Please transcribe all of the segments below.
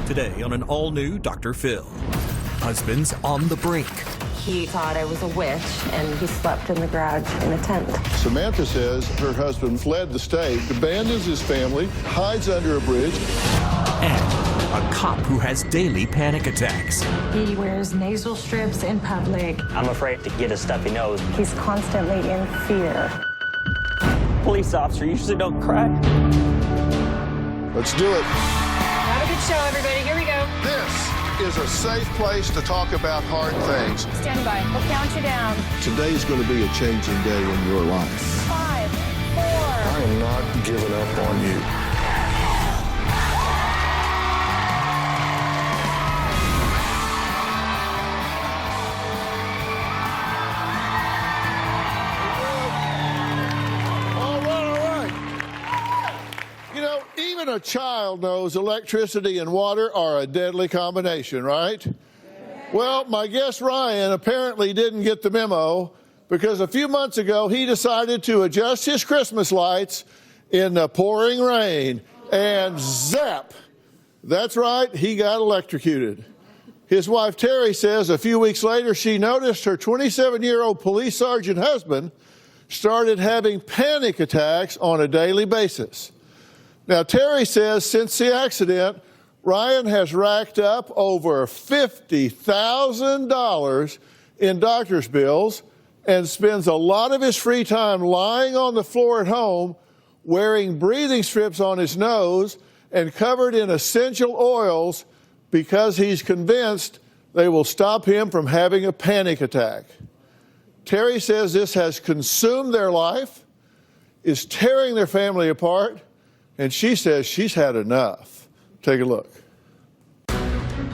Today on an all-new Dr. Phil. Husband's on the brink. He thought I was a witch, and he slept in the garage in a tent. Samantha says her husband fled the state, abandons his family, hides under a bridge. And a cop who has daily panic attacks. He wears nasal strips in public. I'm afraid to get a stuffy nose. He's constantly in fear. Police officer usually don't cry. Let's do it. Have a good show, everybody. Here we go. This is a safe place to talk about hard things. Stand by. We'll count you down. Today's going to be a changing day in your life. 5, 4. I am not giving up on you. Even a child knows electricity and water are a deadly combination, right? Well, my guest Ryan apparently didn't get the memo because a few months ago he decided to adjust his Christmas lights in the pouring rain, and zap! That's right, he got electrocuted. His wife Terry says a few weeks later she noticed her 27-year-old police sergeant husband started having panic attacks on a daily basis. Now, Terry says since the accident, Ryan has racked up over $50,000 in doctor's bills and spends a lot of his free time lying on the floor at home, wearing breathing strips on his nose and covered in essential oils because he's convinced they will stop him from having a panic attack. Terry says this has consumed their life, is tearing their family apart, and she says she's had enough. Take a look.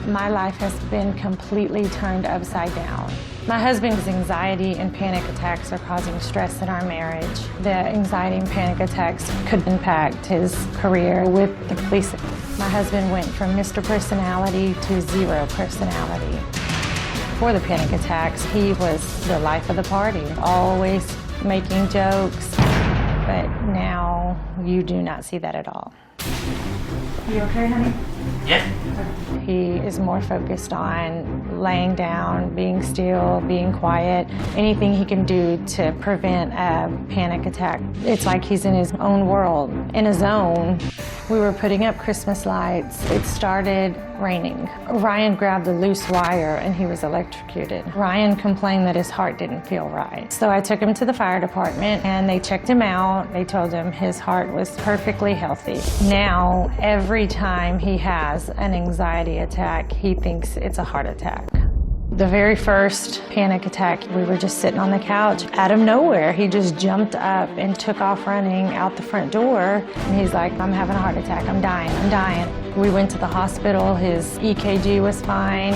My life has been completely turned upside down. My husband's anxiety and panic attacks are causing stress in our marriage. The anxiety and panic attacks could impact his career with the police. My husband went from Mr. Personality to zero personality. Before the panic attacks, he was the life of the party, always making jokes. But now you do not see that at all. You okay, honey? Yeah. He is more focused on laying down, being still, being quiet, anything he can do to prevent a panic attack. It's like he's in his own world, in a zone. We were putting up Christmas lights. It started raining. Ryan grabbed a loose wire and he was electrocuted. Ryan complained that his heart didn't feel right. So I took him to the fire department and they checked him out. They told him his heart was perfectly healthy. Now, every time he has an anxiety attack, he thinks it's a heart attack. The very first panic attack, we were just sitting on the couch. Out of nowhere, he just jumped up and took off running out the front door. And he's like, I'm having a heart attack, I'm dying, I'm dying. We went to the hospital, his EKG was fine,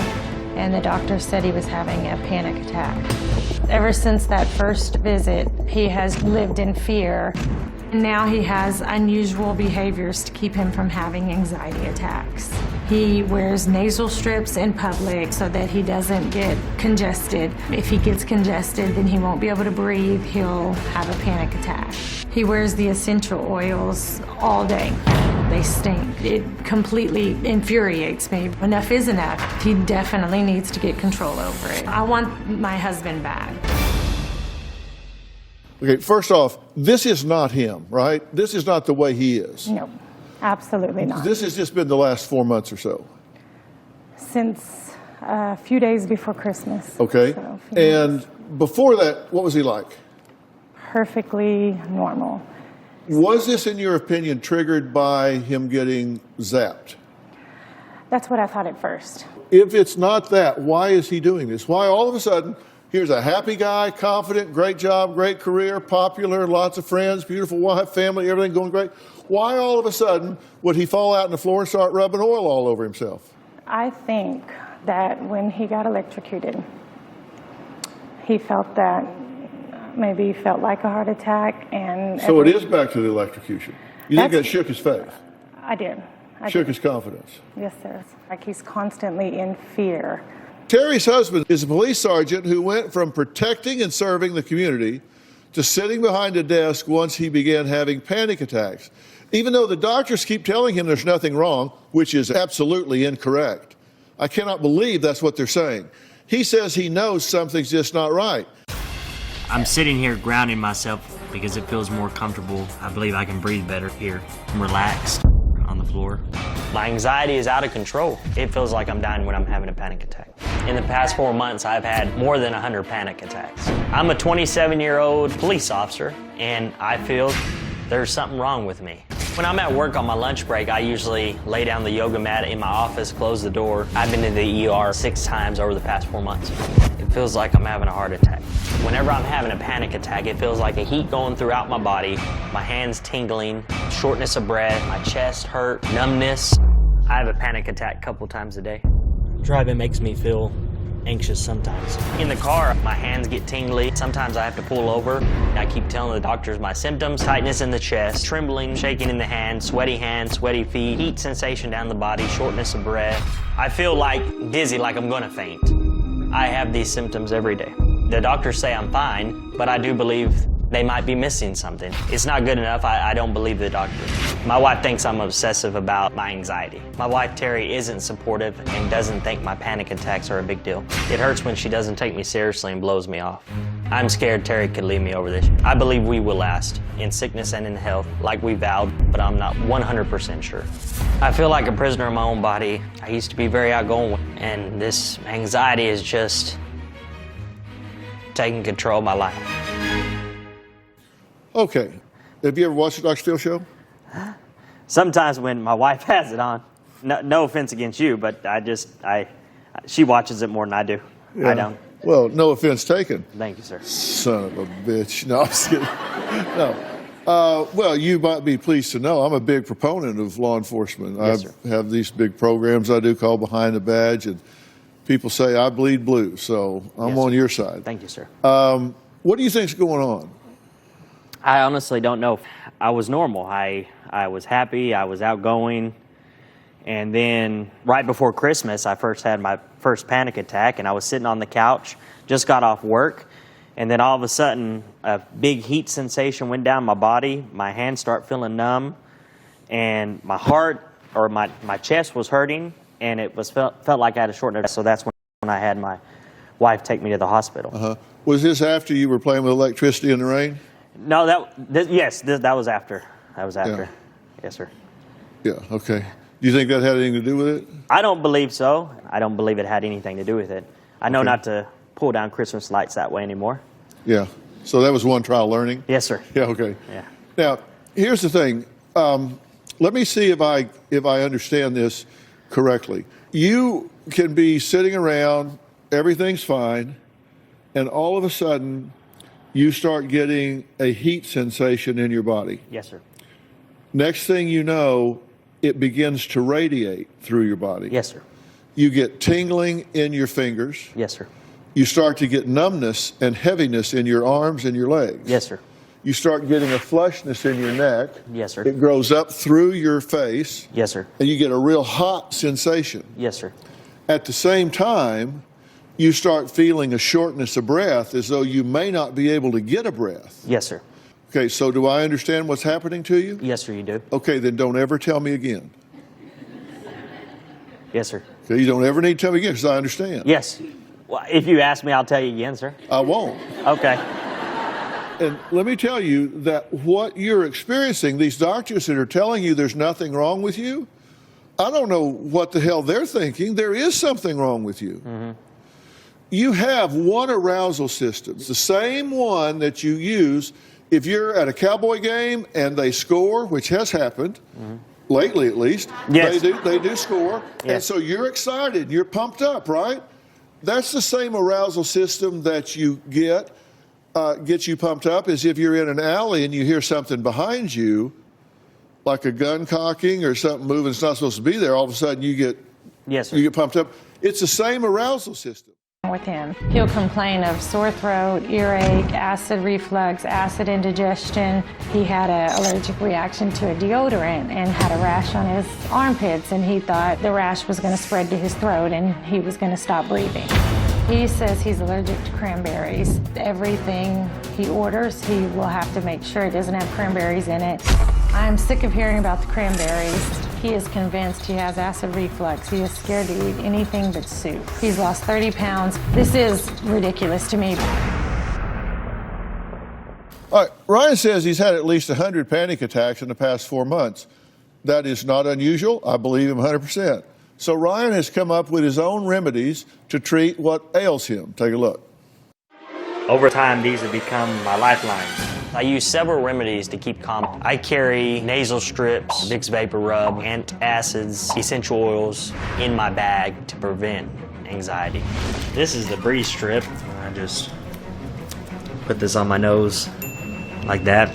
and the doctor said he was having a panic attack. Ever since that first visit, he has lived in fear. Now he has unusual behaviors to keep him from having anxiety attacks. He wears nasal strips in public so that he doesn't get congested. If he gets congested, then he won't be able to breathe. He'll have a panic attack. He wears the essential oils all day. They stink. It completely infuriates me. Enough is enough. He definitely needs to get control over it. I want my husband back. Okay, first off, this is not him, right? This is not the way he is. No, absolutely not. This has just been the last 4 months or so. Since a few days before Christmas. Okay. So, and before that, what was he like? perfectly normal. Was this, in your opinion, triggered by him getting zapped? That's what I thought at first. If it's not that, why is he doing this? Why all of a sudden, here's a happy guy, confident, great job, great career, popular, lots of friends, beautiful wife, family, everything going great. Why all of a sudden would he fall out on the floor and start rubbing oil all over himself? I think that when he got electrocuted, he felt that maybe he felt like a heart attack. And so it is back to the electrocution. You think that shook his faith? I did. Shook his confidence. Yes, sir. Like he's constantly in fear. Terry's husband is a police sergeant who went from protecting and serving the community to sitting behind a desk once he began having panic attacks. Even though the doctors keep telling him there's nothing wrong, which is absolutely incorrect. I cannot believe that's what they're saying. He says he knows something's just not right. I'm sitting here grounding myself because it feels more comfortable. I believe I can breathe better here. I'm relaxed on the floor. My anxiety is out of control. It feels like I'm dying when I'm having a panic attack. In the past 4 months, I've had more than 100 panic attacks. I'm a 27-year-old police officer, and I feel there's something wrong with me. When I'm at work on my lunch break, I usually lay down the yoga mat in my office, close the door. I've been to the ER 6 times over the past 4 months. It feels like I'm having a heart attack. Whenever I'm having a panic attack, it feels like a heat going throughout my body, my hands tingling, shortness of breath, my chest hurt, numbness. I have a panic attack a couple times a day. Driving makes me feel anxious sometimes. In the car, my hands get tingly. Sometimes I have to pull over. I keep telling the doctors my symptoms: tightness in the chest, trembling, shaking in the hands, sweaty feet, heat sensation down the body, shortness of breath. I feel like dizzy, like I'm gonna faint. I have these symptoms every day. The doctors say I'm fine, but I do believe they might be missing something. It's not good enough. I don't believe the doctor. My wife thinks I'm obsessive about my anxiety. My wife, Terry, isn't supportive and doesn't think my panic attacks are a big deal. It hurts when she doesn't take me seriously and blows me off. I'm scared Terry could leave me over this. I believe we will last, in sickness and in health, like we vowed, but I'm not 100% sure. I feel like a prisoner in my own body. I used to be very outgoing, and this anxiety is just taking control of my life. Okay. Have you ever watched the Dr. Phil show? Sometimes when my wife has it on, no offense against you, but she watches it more than I do. Yeah. I don't. Well, no offense taken. Thank you, sir. Son of a bitch. No, I'm just kidding. No. Well, you might be pleased to know I'm a big proponent of law enforcement. Yes, I have these big programs I do called Behind the Badge, and people say I bleed blue, so I'm on your side. Thank you, sir. What do you think's going on? I honestly don't know. I was normal. I was happy. I was outgoing. And then right before Christmas, I first had my first panic attack, and I was sitting on the couch, just got off work, and then all of a sudden, a big heat sensation went down my body. My hands start feeling numb, and my heart or my chest was hurting, and it felt like I had a shortness. So that's when I had my wife take me to the hospital. Was this after you were playing with electricity in the rain? No, that was after. That was after. Yeah. Yes, sir. Yeah, okay. Do you think that had anything to do with it? I don't believe so. I don't believe it had anything to do with it. I know not to pull down Christmas lights that way anymore. Yeah. So that was one trial learning? Yes, sir. Yeah, okay. Yeah. Now, here's the thing. Let me see if I understand this correctly. You can be sitting around, everything's fine, and all of a sudden you start getting a heat sensation in your body. Yes, sir. Next thing you know, it begins to radiate through your body. Yes, sir. You get tingling in your fingers. Yes, sir. You start to get numbness and heaviness in your arms and your legs. Yes, sir. You start getting a flushness in your neck. Yes, sir. It grows up through your face. Yes, sir. And you get a real hot sensation. Yes, sir. At the same time, you start feeling a shortness of breath, as though you may not be able to get a breath. Yes, sir. Okay, so do I understand what's happening to you? Yes, sir, you do. Okay, then don't ever tell me again. Yes, sir. Okay, you don't ever need to tell me again, because I understand. Yes. Well, if you ask me, I'll tell you again, sir. I won't. Okay. And let me tell you that what you're experiencing, these doctors that are telling you there's nothing wrong with you, I don't know what the hell they're thinking. There is something wrong with you. Mm-hmm. You have one arousal system, it's the same one that you use if you're at a Cowboy game and they score, which has happened, lately at least. Yes. They do score. Yes. And so you're excited, you're pumped up, right? That's the same arousal system that you gets you pumped up as if you're in an alley and you hear something behind you, like a gun cocking or something moving that's not supposed to be there. All of a sudden you get pumped up. It's the same arousal system. With him, he'll complain of sore throat, earache, acid reflux, acid indigestion. He had an allergic reaction to a deodorant and had a rash on his armpits, and he thought the rash was going to spread to his throat and he was going to stop breathing. He says he's allergic to cranberries. Everything he orders, he will have to make sure it doesn't have cranberries in it. I'm sick of hearing about the cranberries. He is convinced he has acid reflux. He is scared to eat anything but soup. He's lost 30 pounds. This is ridiculous to me. All right, Ryan says he's had at least 100 panic attacks in the past 4 months. That is not unusual. I believe him 100%. So Ryan has come up with his own remedies to treat what ails him. Take a look. Over time, these have become my lifelines. I use several remedies to keep calm. I carry nasal strips, Vicks Vapor Rub, antacids, essential oils in my bag to prevent anxiety. This is the breeze strip. I just put this on my nose like that,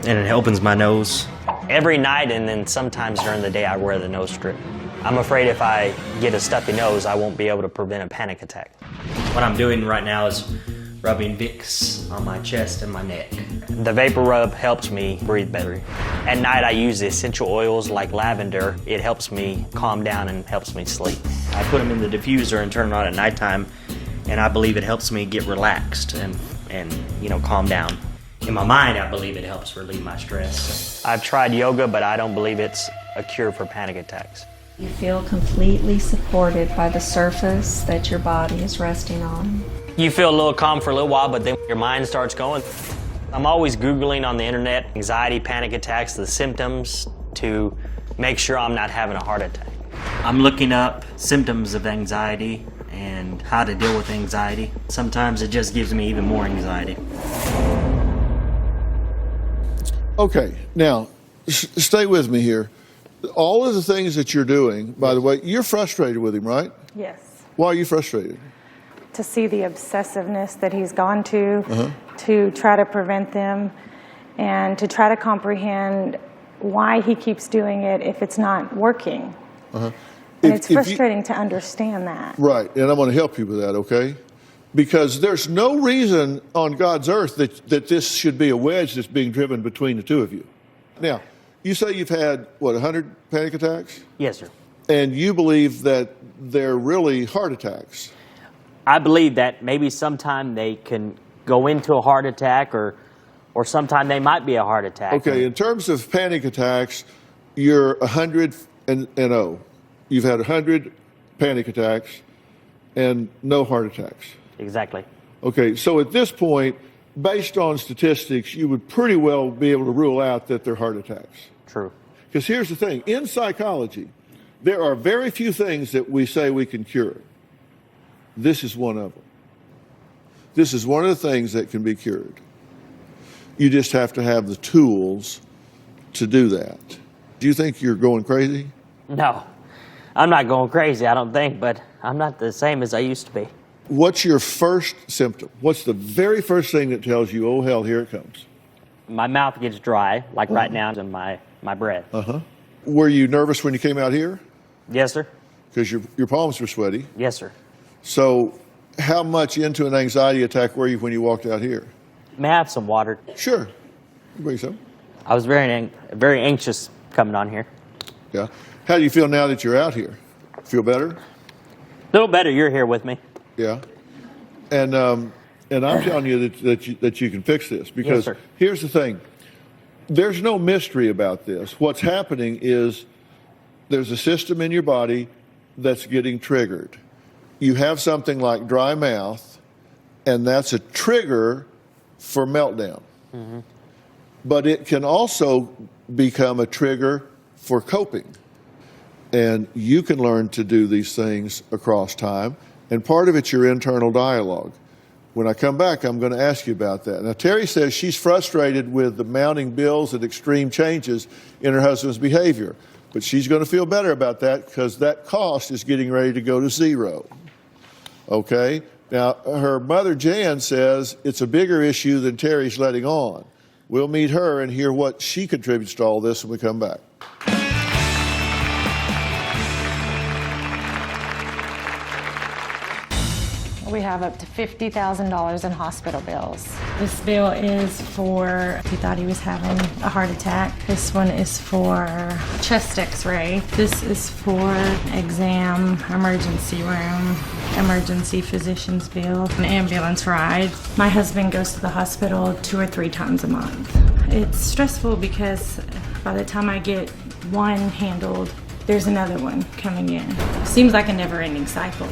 and it opens my nose. Every night and then sometimes during the day I wear the nose strip. I'm afraid if I get a stuffy nose, I won't be able to prevent a panic attack. What I'm doing right now is rubbing Vicks on my chest and my neck. The Vapor Rub helps me breathe better. At night I use essential oils like lavender. It helps me calm down and helps me sleep. I put them in the diffuser and turn it on at nighttime, and I believe it helps me get relaxed and calm down. In my mind, I believe it helps relieve my stress. I've tried yoga, but I don't believe it's a cure for panic attacks. You feel completely supported by the surface that your body is resting on. You feel a little calm for a little while, but then your mind starts going. I'm always Googling on the internet, anxiety, panic attacks, the symptoms, to make sure I'm not having a heart attack. I'm looking up symptoms of anxiety and how to deal with anxiety. Sometimes it just gives me even more anxiety. Okay, now, stay with me here. All of the things that you're doing, by the way, you're frustrated with him, right? Yes. Why are you frustrated? To see the obsessiveness that he's gone to try to prevent them, and to try to comprehend why he keeps doing it if it's not working. And it's frustrating to understand that. Right, and I'm going to help you with that, okay? Because there's no reason on God's earth that this should be a wedge that's being driven between the two of you. Now, you say you've had, 100 panic attacks? Yes, sir. And you believe that they're really heart attacks? I believe that maybe sometime they can go into a heart attack or sometime they might be a heart attack. Okay, in terms of panic attacks, you're 100 and 0. You've had 100 panic attacks and no heart attacks. Exactly. Okay, so at this point, based on statistics, you would pretty well be able to rule out that they're heart attacks. True. Because here's the thing, in psychology, there are very few things that we say we can cure. This is one of them. This is one of the things that can be cured. You just have to have the tools to do that. Do you think you're going crazy? No, I'm not going crazy, I don't think, but I'm not the same as I used to be. What's your first symptom? What's the very first thing that tells you, oh hell, here it comes? My mouth gets dry, like right now, and my breath. Were you nervous when you came out here? Yes, sir. Because your palms were sweaty. Yes, sir. So how much into an anxiety attack were you when you walked out here? May I have some water? Sure. Bring some. I was very anxious coming on here. Yeah. How do you feel now that you're out here? Feel better? A little better. You're here with me. Yeah. And I'm telling you that you can fix this, because Yes, sir. Here's the thing. There's no mystery about this. What's happening is there's a system in your body that's getting triggered. You have something like dry mouth, and that's a trigger for meltdown. But it can also become a trigger for coping. And you can learn to do these things across time. And part of it's your internal dialogue. When I come back, I'm going to ask you about that. Now, Terry says she's frustrated with the mounting bills and extreme changes in her husband's behavior. But she's going to feel better about that because that cost is getting ready to go to zero. Okay? Now, her mother, Jan, says it's a bigger issue than Terry's letting on. We'll meet her and hear what she contributes to all this when we come back. We have up to $50,000 in hospital bills. This bill is for, he thought he was having a heart attack. This one is for chest x-ray. This is for exam, emergency room, emergency physician's bill, an ambulance ride. My husband goes to the hospital 2 or 3 times a month. It's stressful because by the time I get one handled, there's another one coming in. Seems like a never-ending cycle.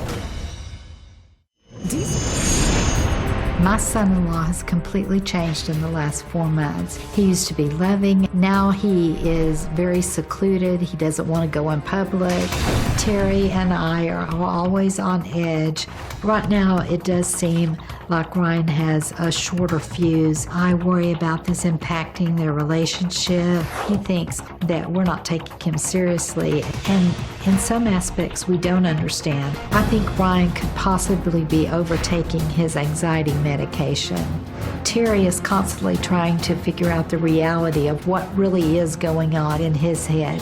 My son-in-law has completely changed in the last 4 months. He used to be loving. Now he is very secluded. He doesn't want to go in public. Terry and I are always on edge. Right now, it does seem like Ryan has a shorter fuse. I worry about this impacting their relationship. He thinks that we're not taking him seriously, and in some aspects we don't understand. I think Ryan could possibly be overtaking his anxiety medication. Terry is constantly trying to figure out the reality of what really is going on in his head.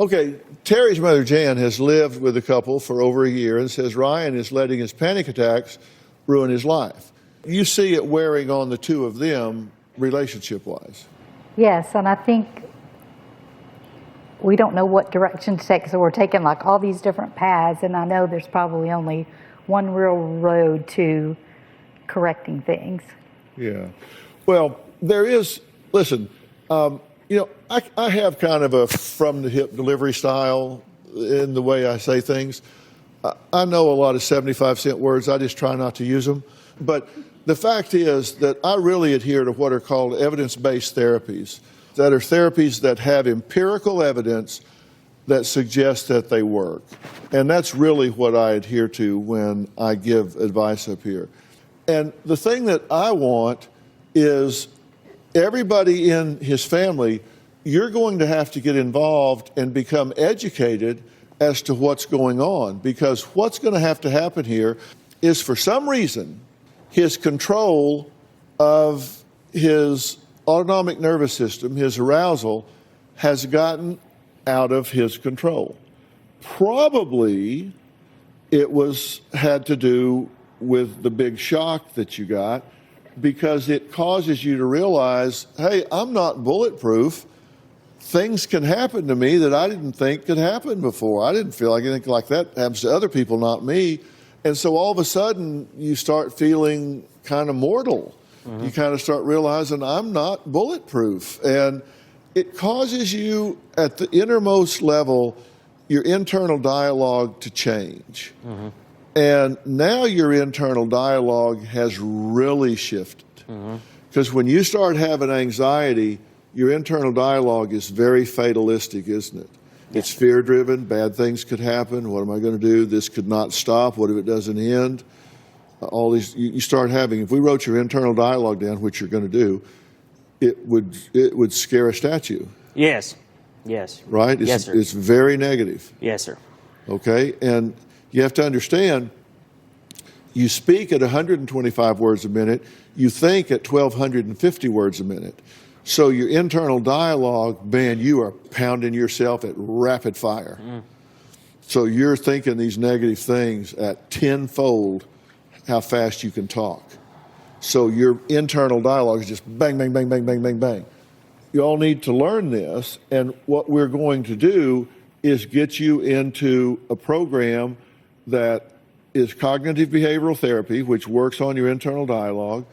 Okay, Terry's mother, Jan, has lived with the couple for over a year and says Ryan is letting his panic attacks ruin his life. You see it wearing on the two of them relationship-wise. Yes, and I think we don't know what direction to take, so we're taking like all these different paths, and I know there's probably only one real road to correcting things. Yeah. Well, there is, listen, I have kind of a from-the-hip delivery style in the way I say things. I know a lot of 75-cent words. I just try not to use them. But the fact is that I really adhere to what are called evidence-based therapies, that are therapies that have empirical evidence that suggests that they work. And that's really what I adhere to when I give advice up here. And the thing that I want is everybody in his family, you're going to have to get involved and become educated as to what's going on, because what's going to have to happen here is, for some reason, his control of his autonomic nervous system, his arousal, has gotten out of his control. Probably it had to do with the big shock that you got, because it causes you to realize, hey, I'm not bulletproof. Things can happen to me that I didn't think could happen before. I didn't feel like anything like that happens to other people, not me. And so all of a sudden, you start feeling kind of mortal. Mm-hmm. You kind of start realizing, I'm not bulletproof. And it causes you, at the innermost level, your internal dialogue to change. Mm-hmm. And now your internal dialogue has really shifted. Because when you start having anxiety, your internal dialogue is very fatalistic, isn't it? It's fear-driven. Bad things could happen. What am I going to do? This could not stop. What if it doesn't end? All these, you start having, if we wrote your internal dialogue down, which you're going to do, it would scare a statue. Yes. Yes. Right? Yes, sir. It's very negative. Yes, sir. Okay? And you have to understand, you speak at 125 words a minute, you think at 1,250 words a minute. So your internal dialogue, man, you are pounding yourself at rapid fire. So you're thinking these negative things at tenfold how fast you can talk. So your internal dialogue is just bang, bang, bang, bang, bang, bang, bang. You all need to learn this, and what we're going to do is get you into a program that is cognitive behavioral therapy, which works on your internal dialogue,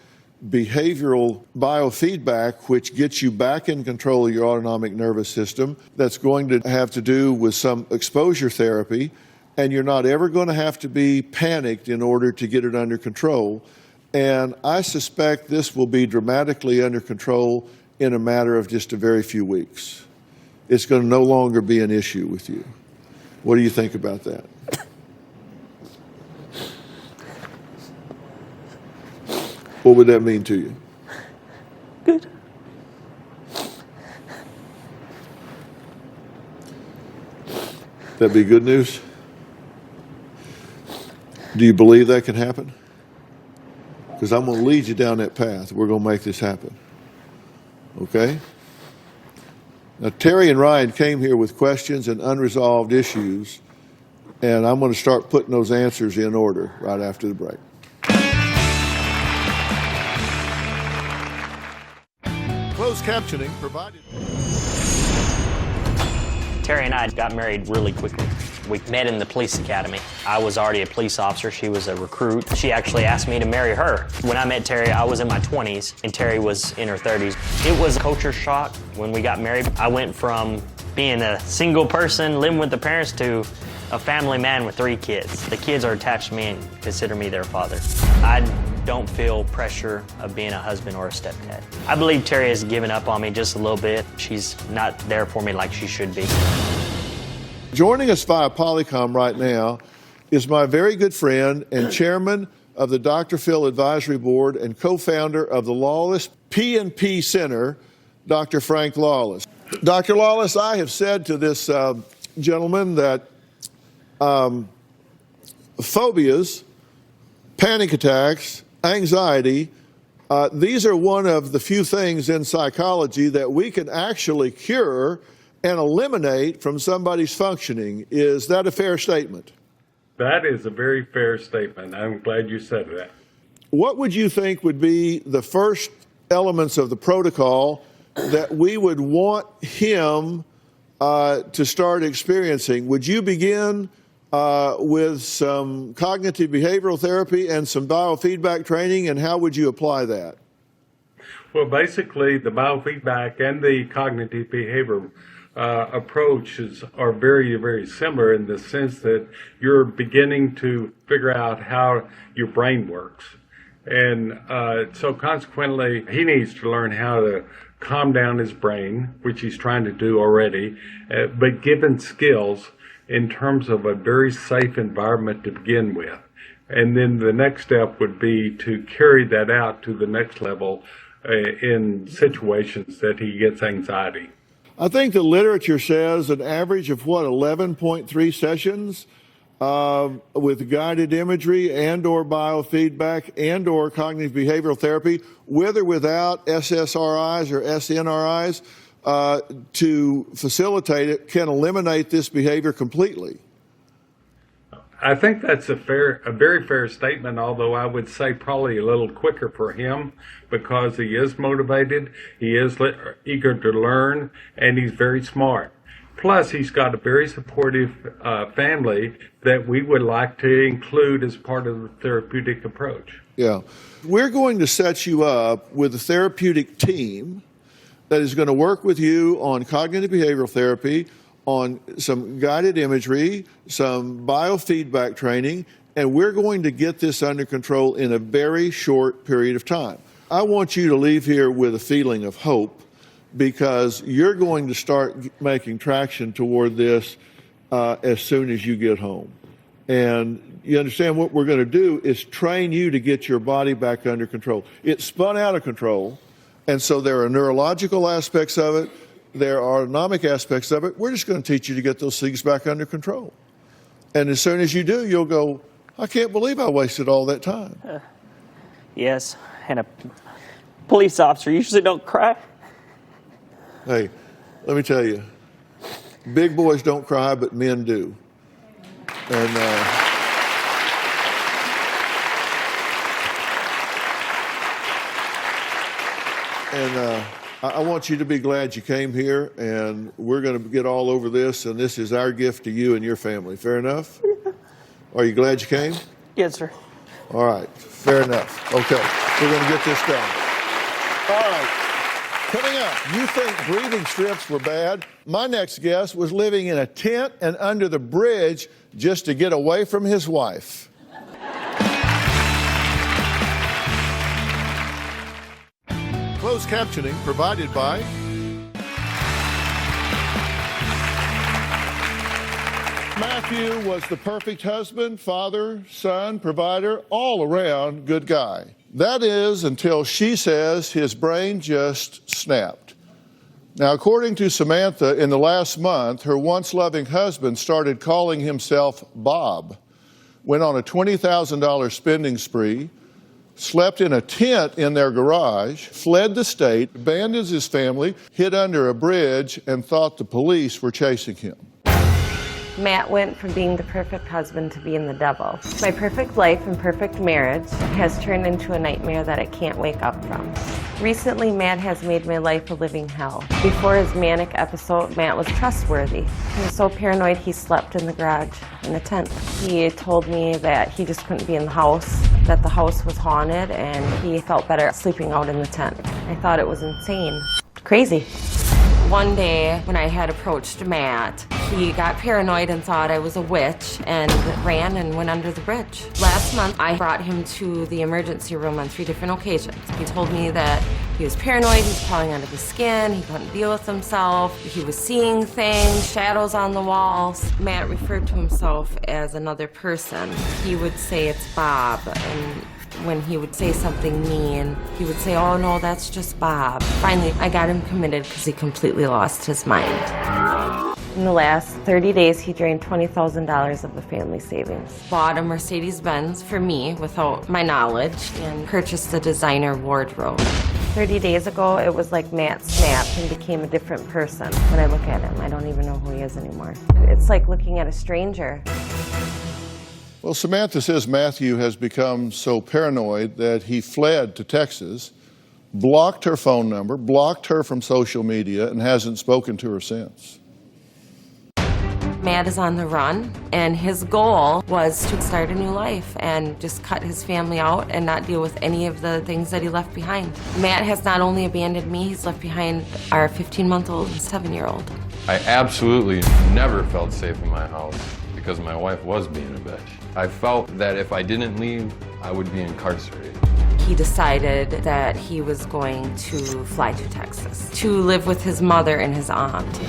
behavioral biofeedback, which gets you back in control of your autonomic nervous system, that's going to have to do with some exposure therapy, and you're not ever going to have to be panicked in order to get it under control. And I suspect this will be dramatically under control in a matter of just a very few weeks. It's going to no longer be an issue with you. What do you think about that? What would that mean to you? Good. That'd be good news? Do you believe that can happen? Because I'm going to lead you down that path. We're going to make this happen. Okay? Now, Terry and Ryan came here with questions and unresolved issues, and I'm going to start putting those answers in order right after the break. Closed captioning provided. Terry and I got married really quickly. We met in the police academy. I was already a police officer. She was a recruit. She actually asked me to marry her. When I met Terry, I was in my 20s, and Terry was in her 30s. It was a culture shock when we got married. I went from being a single person living with the parents to a family man with 3 kids. The kids are attached to me and consider me their father. I don't feel pressure of being a husband or a stepdad. I believe Terry has given up on me just a little bit. She's not there for me like she should be. Joining us via Polycom right now is my very good friend and chairman of the Dr. Phil Advisory Board and co-founder of the Lawless P&P Center, Dr. Frank Lawless. Dr. Lawless, I have said to this gentleman that phobias, panic attacks, anxiety, these are one of the few things in psychology that we can actually cure and eliminate from somebody's functioning. Is that a fair statement? That is a very fair statement. I'm glad you said that. What would you think would be the first elements of the protocol that we would want him to start experiencing? Would you begin with some cognitive behavioral therapy and some biofeedback training, and how would you apply that? Well, basically, the biofeedback and the cognitive behavior approaches are very, very similar in the sense that you're beginning to figure out how your brain works. And so consequently, he needs to learn how to calm down his brain, which he's trying to do already, but given skills in terms of a very safe environment to begin with. And then the next step would be to carry that out to the next level in situations that he gets anxiety. I think the literature says an average of 11.3 sessions with guided imagery and or biofeedback and or cognitive behavioral therapy, with or without SSRIs or SNRIs, to facilitate it, can eliminate this behavior completely. I think that's a very fair statement, although I would say probably a little quicker for him because he is motivated, he is eager to learn, and he's very smart. Plus, he's got a very supportive family that we would like to include as part of the therapeutic approach. Yeah. We're going to set you up with a therapeutic team that is going to work with you on cognitive behavioral therapy, on some guided imagery, some biofeedback training, and we're going to get this under control in a very short period of time. I want you to leave here with a feeling of hope because you're going to start making traction toward this as soon as you get home. And you understand what we're going to do is train you to get your body back under control. It spun out of control, and so there are neurological aspects of it. There are autonomic aspects of it. We're just going to teach you to get those things back under control. And as soon as you do, you'll go, I can't believe I wasted all that time. Yes, and a police officer usually don't cry. Hey, let me tell you, big boys don't cry, but men do. And I want you to be glad you came here, and we're going to get all over this, and this is our gift to you and your family. Fair enough? Are you glad you came? Yes, sir. All right, fair enough. Okay, we're going to get this done. All right, coming up, you think breathing strips were bad? My next guest was living in a tent and under the bridge just to get away from his wife. Closed captioning provided by Matthew was the perfect husband, father, son, provider, all around good guy. That is until she says his brain just snapped. Now, according to Samantha, in the last month, her once loving husband started calling himself Bob, went on a $20,000 spending spree, slept in a tent in their garage, fled the state, abandoned his family, hid under a bridge, and thought the police were chasing him. Matt went from being the perfect husband to being the devil. My perfect life and perfect marriage has turned into a nightmare that I can't wake up from. Recently, Matt has made my life a living hell. Before his manic episode, Matt was trustworthy. He was so paranoid he slept in the garage in a tent. He told me that he just couldn't be in the house, that the house was haunted, and he felt better sleeping out in the tent. I thought it was insane. Crazy. One day, when I had approached Matt, he got paranoid and thought I was a witch and ran and went under the bridge. Last month, I brought him to the emergency room on 3 different occasions. He told me that he was paranoid, he was crawling under the skin, he couldn't deal with himself, he was seeing things, shadows on the walls. Matt referred to himself as another person. He would say it's Bob, and when he would say something mean, he would say, "Oh no, that's just Bob." Finally, I got him committed because he completely lost his mind. In the last 30 days, he drained $20,000 of the family savings. Bought a Mercedes-Benz for me without my knowledge and purchased a designer wardrobe. 30 days ago, it was like Matt snapped and became a different person. When I look at him, I don't even know who he is anymore. It's like looking at a stranger. Well, Samantha says Matthew has become so paranoid that he fled to Texas, blocked her phone number, blocked her from social media, and hasn't spoken to her since. Matt is on the run, and his goal was to start a new life and just cut his family out and not deal with any of the things that he left behind. Matt has not only abandoned me, he's left behind our 15-month-old and 7-year-old. I absolutely never felt safe in my house because my wife was being a bitch. I felt that if I didn't leave, I would be incarcerated. He decided that he was going to fly to Texas to live with his mother and his aunt.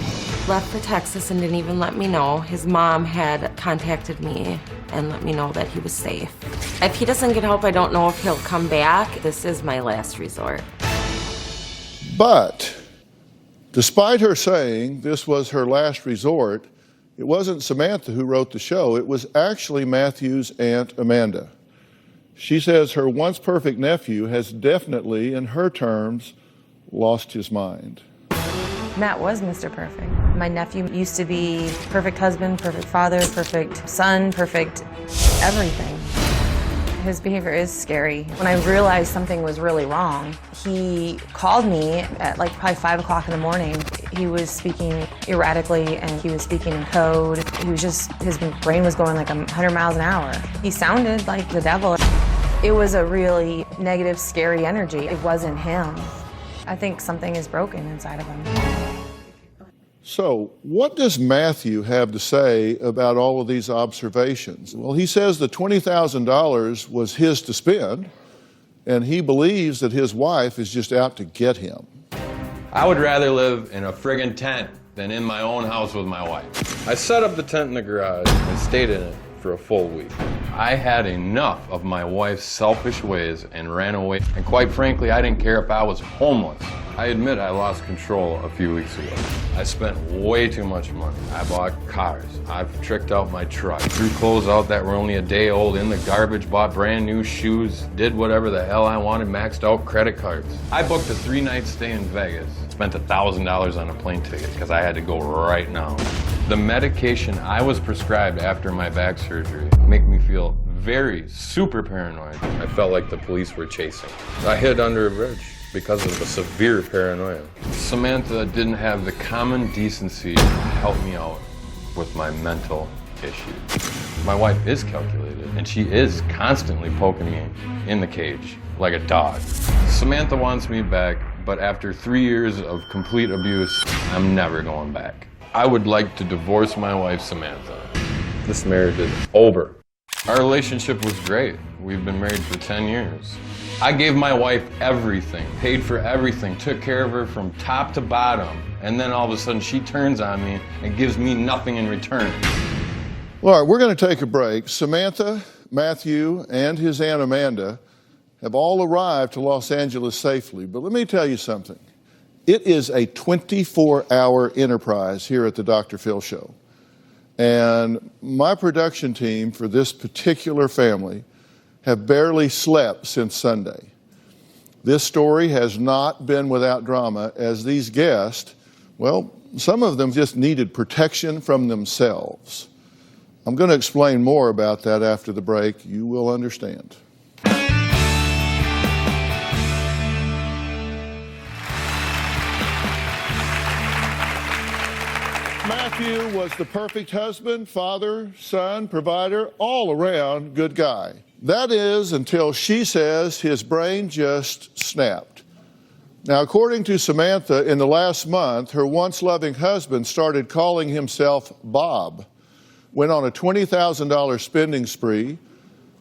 Left for Texas and didn't even let me know. His mom had contacted me and let me know that he was safe. If he doesn't get help, I don't know if he'll come back. This is my last resort. But despite her saying this was her last resort, it wasn't Samantha who wrote the show. It was actually Matthew's Aunt Amanda. She says her once perfect nephew has definitely, in her terms, lost his mind. Matt was Mr. Perfect. My nephew used to be perfect husband, perfect father, perfect son, perfect everything. His behavior is scary. When I realized something was really wrong, he called me at like probably 5 o'clock in the morning. He was speaking erratically and he was speaking in code. He was just, his brain was going like 100 miles an hour. He sounded like the devil. It was a really negative, scary energy. It wasn't him. I think something is broken inside of him. So, what does Matthew have to say about all of these observations? Well, he says the $20,000 was his to spend, and he believes that his wife is just out to get him. I would rather live in a friggin' tent than in my own house with my wife. I set up the tent in the garage and stayed in it for a full week. I had enough of my wife's selfish ways and ran away. And quite frankly, I didn't care if I was homeless. I admit I lost control a few weeks ago. I spent way too much money. I bought cars. I've tricked out my truck. Threw clothes out that were only a day old in the garbage, bought brand new shoes, did whatever the hell I wanted, maxed out credit cards. I booked a 3-night stay in Vegas. Spent $1,000 on a plane ticket because I had to go right now. The medication I was prescribed after my back surgery make me feel very super paranoid. I felt like the police were chasing. I hid under a bridge because of the severe paranoia. Samantha didn't have the common decency to help me out with my mental issues. My wife is calculated, and she is constantly poking me in the cage like a dog. Samantha wants me back, but after 3 years of complete abuse, I'm never going back. I would like to divorce my wife, Samantha. This marriage is over. Our relationship was great. We've been married for 10 years. I gave my wife everything, paid for everything, took care of her from top to bottom, and then all of a sudden she turns on me and gives me nothing in return. Well, all right, we're going to take a break. Samantha, Matthew, and his Aunt Amanda have all arrived to Los Angeles safely. But let me tell you something. It is a 24-hour enterprise here at the Dr. Phil Show. And my production team for this particular family have barely slept since Sunday. This story has not been without drama, as these guests, well, some of them just needed protection from themselves. I'm going to explain more about that after the break. You will understand. nephew was the perfect husband, father, son, provider, all around good guy. That is until she says his brain just snapped. Now, according to Samantha, in the last month, her once loving husband started calling himself Bob, went on a $20,000 spending spree,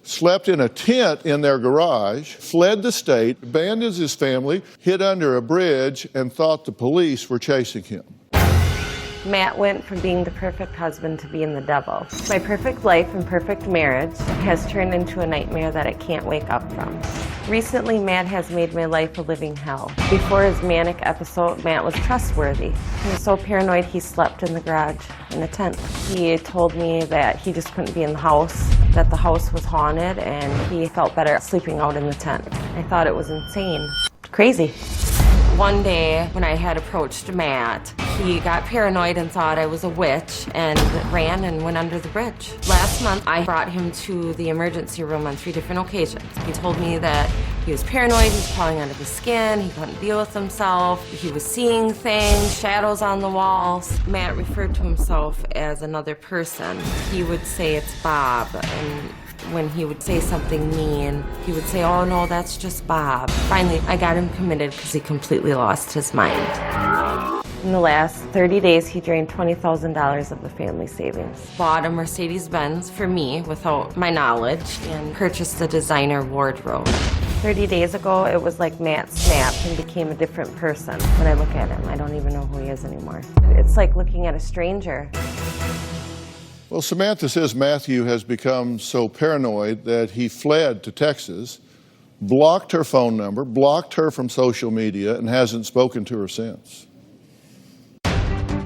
slept in a tent in their garage, fled the state, abandoned his family, hid under a bridge, and thought the police were chasing him. Matt went from being the perfect husband to being the devil. My perfect life and perfect marriage has turned into a nightmare that I can't wake up from. Recently, Matt has made my life a living hell. Before his manic episode, Matt was trustworthy. He was so paranoid he slept in the garage in a tent. He told me that he just couldn't be in the house, that the house was haunted, and he felt better sleeping out in the tent. I thought it was insane. Crazy. One day when I had approached Matt, he got paranoid and thought I was a witch and ran and went under the bridge. Last month, I brought him to the emergency room on 3 different occasions. He told me that he was paranoid, he was crawling out of his skin, he couldn't deal with himself, he was seeing things, shadows on the walls. Matt referred to himself as another person. He would say it's Bob, and when he would say something mean, he would say, "Oh no, that's just Bob." Finally, I got him committed because he completely lost his mind. In the last 30 days, he drained $20,000 of the family savings. Bought a Mercedes-Benz for me without my knowledge and purchased a designer wardrobe. 30 days ago, it was like Matt snapped and became a different person. When I look at him, I don't even know who he is anymore. It's like looking at a stranger. Well, Samantha says Matthew has become so paranoid that he fled to Texas, blocked her phone number, blocked her from social media, and hasn't spoken to her since.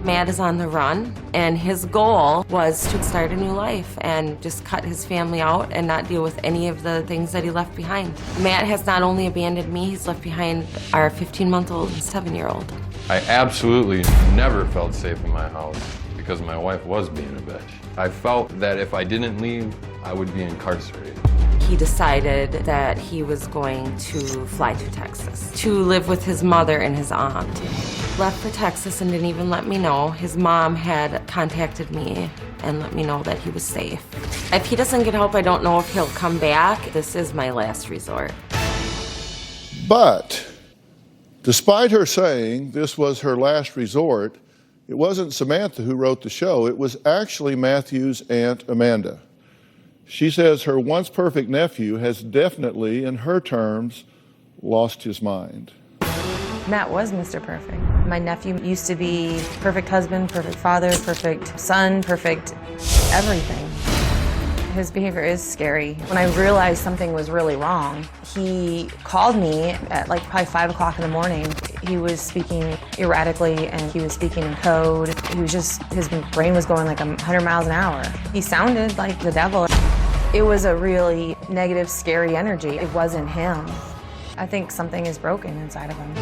Matt is on the run, and his goal was to start a new life and just cut his family out and not deal with any of the things that he left behind. Matt has not only abandoned me, he's left behind our 15-month-old and 7-year-old. I absolutely never felt safe in my house because my wife was being a bitch. I felt that if I didn't leave, I would be incarcerated. He decided that he was going to fly to Texas to live with his mother and his aunt. Left for Texas and didn't even let me know. His mom had contacted me and let me know that he was safe. If he doesn't get help, I don't know if he'll come back. This is my last resort. But despite her saying this was her last resort, it wasn't Samantha who wrote the show. It was actually Matthew's Aunt Amanda. She says her once perfect nephew has definitely, in her terms, lost his mind. Matt was Mr. Perfect. My nephew used to be perfect husband, perfect father, perfect son, perfect everything. His behavior is scary. When I realized something was really wrong, he called me at like probably 5 o'clock in the morning. He was speaking erratically and he was speaking in code. He was just, his brain was going like 100 miles an hour. He sounded like the devil. It was a really negative, scary energy. It wasn't him. I think something is broken inside of him.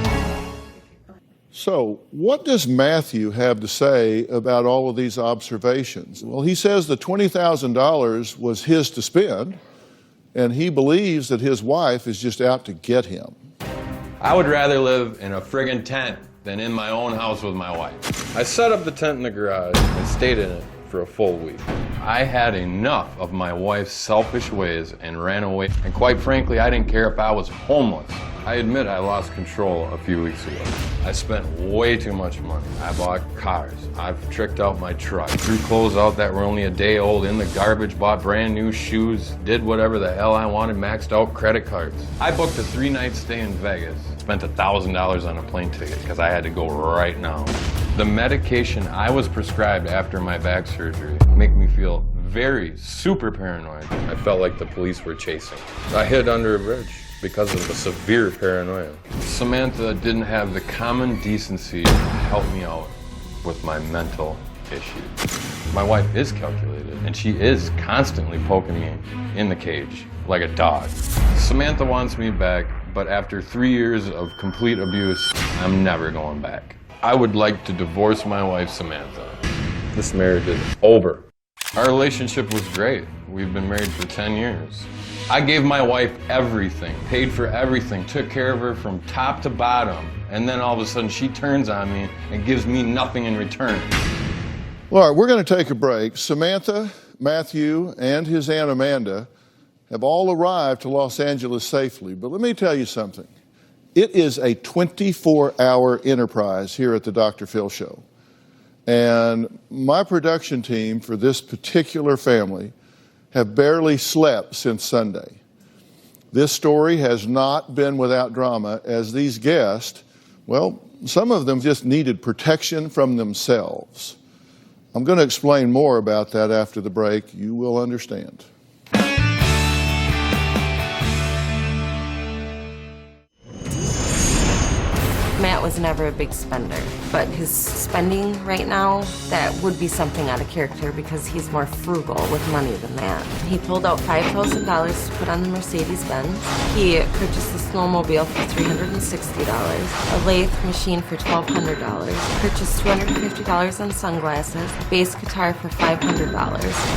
So, what does Matthew have to say about all of these observations? Well, he says the $20,000 was his to spend, and he believes that his wife is just out to get him. I would rather live in a friggin' tent than in my own house with my wife. I set up the tent in the garage and stayed in it for a full week. I had enough of my wife's selfish ways and ran away. And quite frankly, I didn't care if I was homeless. I admit I lost control a few weeks ago. I spent way too much money. I bought cars. I've tricked out my truck. Threw clothes out that were only a day old in the garbage, bought brand new shoes, did whatever the hell I wanted, maxed out credit cards. I booked a 3-night stay in Vegas. Spent $1,000 on a plane ticket because I had to go right now. The medication I was prescribed after my back surgery make me feel very super paranoid. I felt like the police were chasing. I hid under a bridge because of the severe paranoia. Samantha didn't have the common decency to help me out with my mental issues. My wife is calculated and she is constantly poking me in the cage like a dog. Samantha wants me back, but after 3 years of complete abuse, I'm never going back. I would like to divorce my wife, Samantha. This marriage is over. Our relationship was great. We've been married for 10 years. I gave my wife everything, paid for everything, took care of her from top to bottom, and then all of a sudden she turns on me and gives me nothing in return. Well, all right, we're going to take a break. Samantha, Matthew, and his Aunt Amanda have all arrived to Los Angeles safely. But let me tell you something. It is a 24-hour enterprise here at the Dr. Phil Show. And my production team for this particular family have barely slept since Sunday. This story has not been without drama, as these guests, well, some of them just needed protection from themselves. I'm going to explain more about that after the break. You will understand. Matt was never a big spender, but his spending right now, that would be something out of character because he's more frugal with money than that. He pulled out $5,000 to put on the Mercedes-Benz. He purchased a snowmobile for $360, a lathe machine for $1,200, purchased $250 on sunglasses, a bass guitar for $500.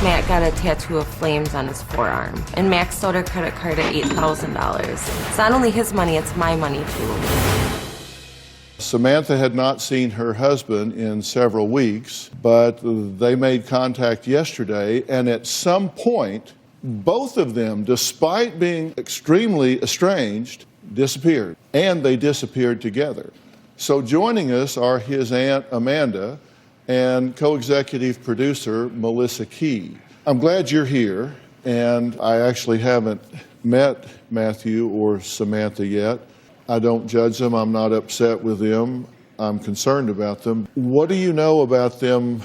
Matt got a tattoo of flames on his forearm, and maxed out our credit card at $8,000. It's not only his money, it's my money too. Samantha had not seen her husband in several weeks, but they made contact yesterday, and at some point, both of them, despite being extremely estranged, disappeared, and they disappeared together. So joining us are his Aunt Amanda and co-executive producer Melissa Key. I'm glad you're here, and I actually haven't met Matthew or Samantha yet. I don't judge them. I'm not upset with them. I'm concerned about them. What do you know about them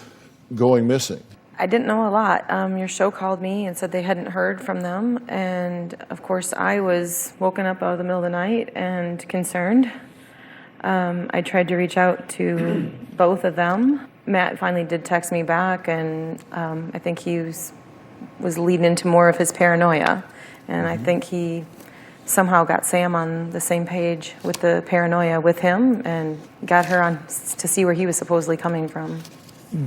going missing? I didn't know a lot. Your show called me and said they hadn't heard from them. And of course, I was woken up out of the middle of the night and concerned. I tried to reach out to both of them. Matt finally did text me back, and I think he was leading into more of his paranoia. And I think he somehow got Sam on the same page with the paranoia with him and got her on to see where he was supposedly coming from.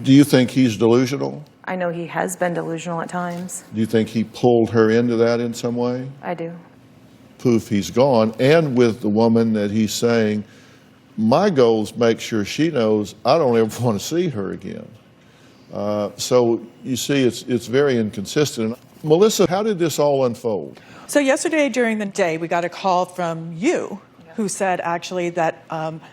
Do you think he's delusional? I know he has been delusional at times. Do you think he pulled her into that in some way? I do. Poof, he's gone. And with the woman that he's saying, my goal is make sure she knows I don't ever want to see her again. So you see, it's very inconsistent. Melissa, how did this all unfold? So yesterday during the day, we got a call from you who said actually that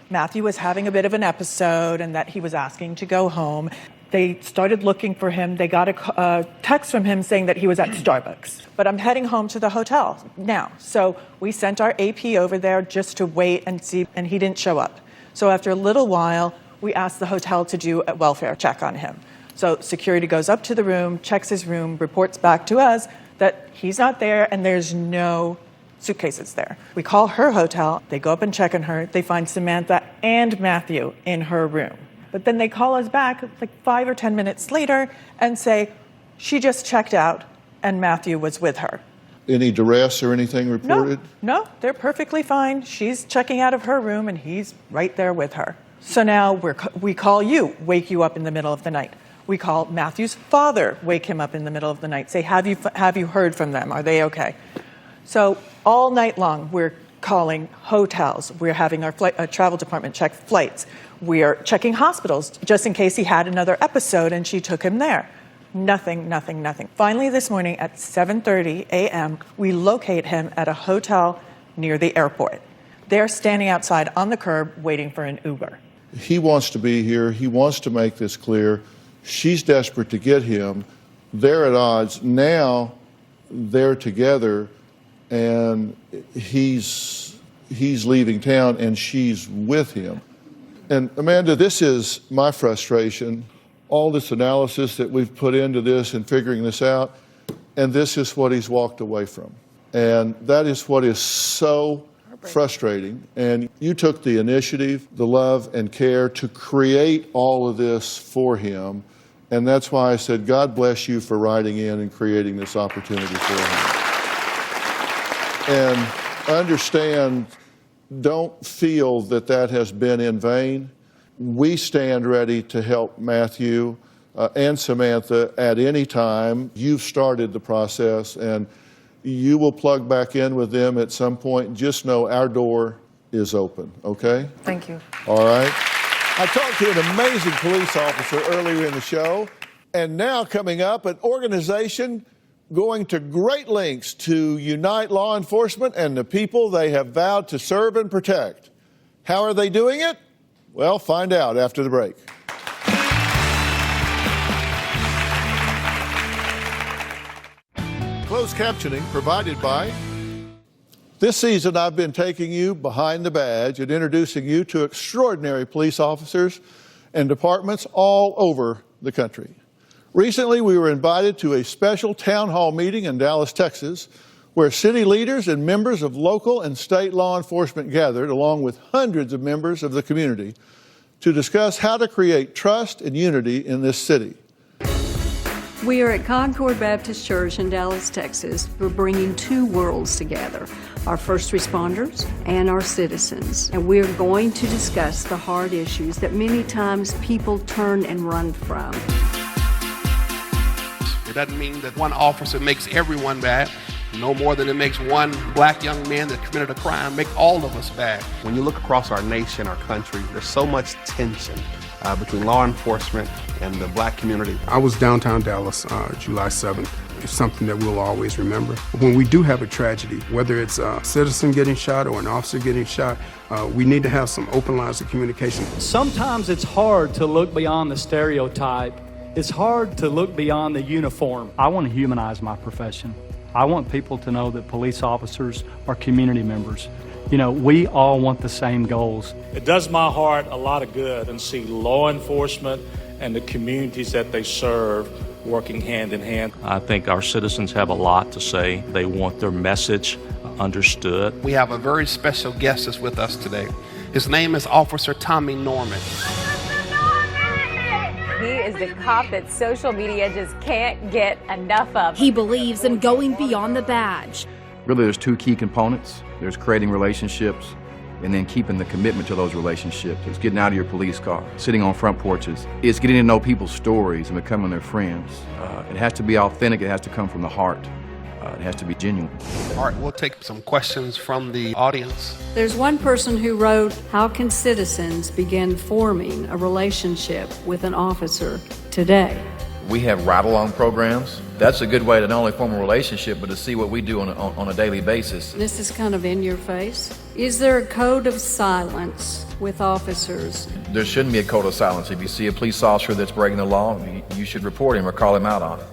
Matthew was having a bit of an episode and that he was asking to go home. They started looking for him. They got a text from him saying that he was at Starbucks. But I'm heading home to the hotel now. So we sent our AP over there just to wait and see, and he didn't show up. So after a little while, we asked the hotel to do a welfare check on him. So security goes up to the room, checks his room, reports back to us that he's not there and there's no suitcases there. We call her hotel, they go up and check on her, they find Samantha and Matthew in her room. But then they call us back like 5 or 10 minutes later and say, she just checked out and Matthew was with her. Any duress or anything reported? No, they're perfectly fine. She's checking out of her room and he's right there with her. So now we call you, wake you up in the middle of the night. We call Matthew's father, wake him up in the middle of the night, say, have you heard from them? Are they okay? So all night long, we're calling hotels. We're having our travel department check flights. We're checking hospitals just in case he had another episode and she took him there. Nothing, nothing, nothing. Finally, this morning at 7:30 a.m., we locate him at a hotel near the airport. They're standing outside on the curb waiting for an Uber. He wants to be here. He wants to make this clear. She's desperate to get him. They're at odds. Now they're together, and he's leaving town, and she's with him. And Amanda, this is my frustration. All this analysis that we've put into this and figuring this out, and this is what he's walked away from. And that is what is so frustrating. And you took the initiative, the love and care to create all of this for him. And that's why I said, God bless you for writing in and creating this opportunity for him. And understand, don't feel that that has been in vain. We stand ready to help Matthew and Samantha at any time. You've started the process, and you will plug back in with them at some point. Just know our door is open, okay? Thank you. All right? I talked to an amazing police officer earlier in the show, and now coming up, an organization going to great lengths to unite law enforcement and the people they have vowed to serve and protect. How are they doing it? Well, find out after the break. Closed captioning provided by... This season, I've been taking you behind the badge and introducing you to extraordinary police officers and departments all over the country. Recently, we were invited to a special town hall meeting in Dallas, Texas, where city leaders and members of local and state law enforcement gathered, along with hundreds of members of the community, to discuss how to create trust and unity in this city. We are at Concord Baptist Church in Dallas, Texas. We're bringing two worlds together, our first responders and our citizens. And we're going to discuss the hard issues that many times people turn and run from. It doesn't mean that one officer makes everyone bad, no more than it makes one black young man that committed a crime make all of us bad. When you look across our nation, our country, there's so much tension between law enforcement and the black community. I was downtown Dallas July 7th. It's something that we'll always remember. When we do have a tragedy, whether it's a citizen getting shot or an officer getting shot, we need to have some open lines of communication. Sometimes it's hard to look beyond the stereotype. It's hard to look beyond the uniform. I want to humanize my profession. I want people to know that police officers are community members. You know, we all want the same goals. It does my heart a lot of good and see law enforcement and the communities that they serve working hand in hand. I think our citizens have a lot to say. They want their message understood. We have a very special guest that's with us today. His name is Officer Tommy Norman. He is the cop that social media just can't get enough of. He believes in going beyond the badge. Really, there's two key components. There's creating relationships and then keeping the commitment to those relationships. It's getting out of your police car, sitting on front porches. It's getting to know people's stories and becoming their friends. It has to be authentic. It has to come from the heart. It has to be genuine. All right, we'll take some questions from the audience. There's one person who wrote, "How can citizens begin forming a relationship with an officer today?" We have ride-along programs. That's a good way to not only form a relationship, but to see what we do on a daily basis. This is kind of in your face. Is there a code of silence with officers? There shouldn't be a code of silence. If you see a police officer that's breaking the law, you should report him or call him out on it.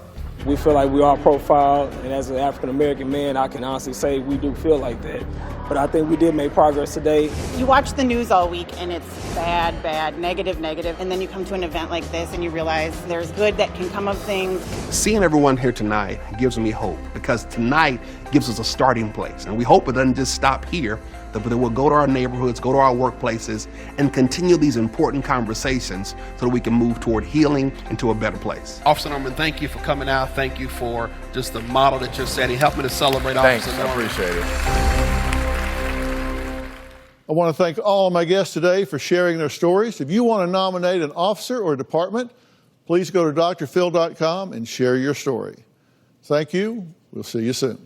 We feel like we are profiled, and as an African-American man, I can honestly say we do feel like that. But I think we did make progress today. You watch the news all week, and it's bad, bad, negative, negative, and then you come to an event like this, and you realize there's good that can come of things. Seeing everyone here tonight gives me hope, because tonight gives us a starting place. And we hope it doesn't just stop here, that we'll go to our neighborhoods, go to our workplaces, and continue these important conversations so that we can move toward healing into a better place. Officer Norman, thank you for coming out. Thank you for just the model that you're setting. Help me to celebrate Thanks, Officer Norman. I appreciate it. I want to thank all of my guests today for sharing their stories. If you want to nominate an officer or department, please go to drphil.com and share your story. Thank you. We'll see you soon.